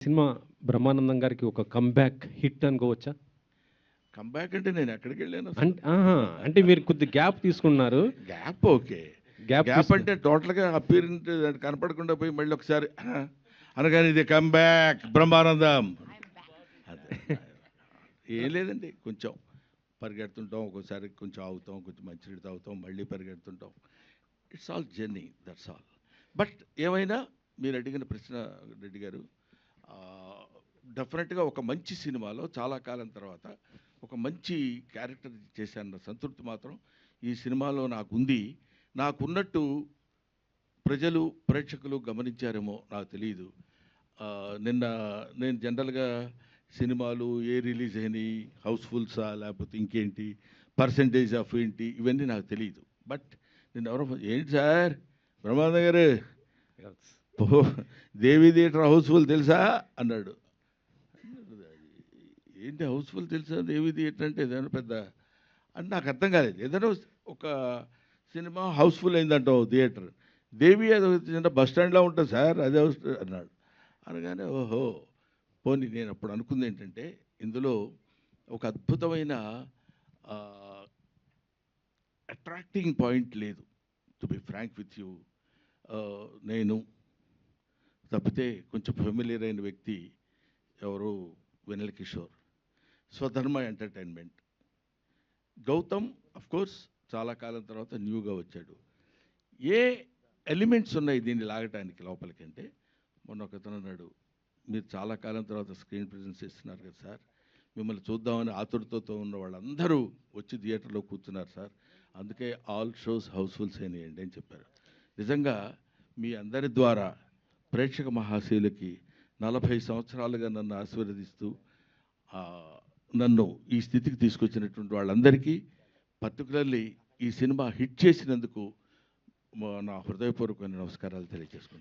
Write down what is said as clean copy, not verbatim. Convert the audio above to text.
Cinema Brahmanandam గారికి ఒక comeback hit అనుకోవచ్చా? కంబ్యాక్ అంటే నేను ఎక్కడికెళ్ళాను అసలు? అంటే ఆహా! అంటే మీరు కొద్ది గ్యాప్ తీసుకున్నారు. Gap okay. గ్యాప్ గ్యాప్ అంటే టోటల్‌గా అపియరెంట్ కనపడకుండా పోయి మళ్ళీ ఒకసారి అనగానే ఇది కంబ్యాక్ బ్రహ్మానందం. అదే. ఏం లేదండి, కొంచెం పరిగెడుతుంటాం, ఒక్కోసారి కొంచెం ఆగుతాం, కొంచెం మంచినీళ్ళు తాగుతాం, మళ్ళీ పరిగెడుతుంటాం. It's all journey, that's all. But ఏమైనా మీరు అడిగిన ప్రశ్న రెడ్డి గారు, డెఫినెట్గా ఒక మంచి సినిమాలో చాలా కాలం తర్వాత ఒక మంచి క్యారెక్టర్ చేశాన్న సంతృప్తి మాత్రం ఈ సినిమాలో నాకుంది. నాకున్నట్టు ప్రజలు ప్రేక్షకులు గమనించారేమో నాకు తెలియదు. నిన్న నేను జనరల్గా సినిమాలు ఏ రిలీజ్ అయినాయి, హౌస్ఫుల్సా లేకపోతే ఇంకేంటి, పర్సంటేజ్ ఆఫ్ ఏంటి, ఇవన్నీ నాకు తెలియదు. బట్ నేను ఎవరో ఏంటి సార్ బ్రహ్మానంద గారు ఓ దేవి థియేటర్ హౌస్ఫుల్ తెలుసా అన్నాడు. ఏంటి హౌస్ఫుల్ తెలుసా, దేవి థియేటర్ అంటే ఏదైనా పెద్ద అని నాకు అర్థం కాలేదు. ఏదైనా ఒక సినిమా హౌస్ఫుల్ అయిందంటావు థియేటర్, దేవి అది చిన్న బస్ స్టాండ్లో ఉంటుంది సార్, అదే హౌస్ అన్నాడు. అనగానే ఓహో పోనీ నేను అప్పుడు అనుకుంది ఏంటంటే ఇందులో ఒక అద్భుతమైన అట్రాక్టింగ్ పాయింట్ లేదు. To be frank with you, నేను తప్పితే కొంచెం ఫెమిలియర్ అయిన వ్యక్తి ఎవరు, వెన్నెల కిషోర్, స్వధర్మ ఎంటర్టైన్మెంట్. గౌతమ్ కోర్స్ చాలా కాలం తర్వాత న్యూగా వచ్చాడు. ఏ ఎలిమెంట్స్ ఉన్నాయి దీన్ని లాగటానికి లోపలికి అంటే, మొన్న ఒకతను అన్నాడు, మీరు చాలా కాలం తర్వాత స్క్రీన్ ప్రెజెన్స్ ఇస్తున్నారు కదా సార్, మిమ్మల్ని చూద్దామని ఆతురతతో ఉన్న వాళ్ళందరూ వచ్చి థియేటర్లో కూర్చున్నారు సార్, అందుకే ఆల్ షోస్ హౌస్ఫుల్స్ అయినాయండి అని చెప్పారు. నిజంగా మీ అందరి ద్వారా ప్రేక్షక మహాశయులకి 40 సంవత్సరాలుగా నన్ను ఆశీర్వదిస్తూ నన్ను ఈ స్థితికి తీసుకొచ్చినటువంటి వాళ్ళందరికీ, పర్టికులర్లీ ఈ సినిమా హిట్ చేసినందుకు నా హృదయపూర్వకమైన నమస్కారాలు తెలియజేసుకుంటాను.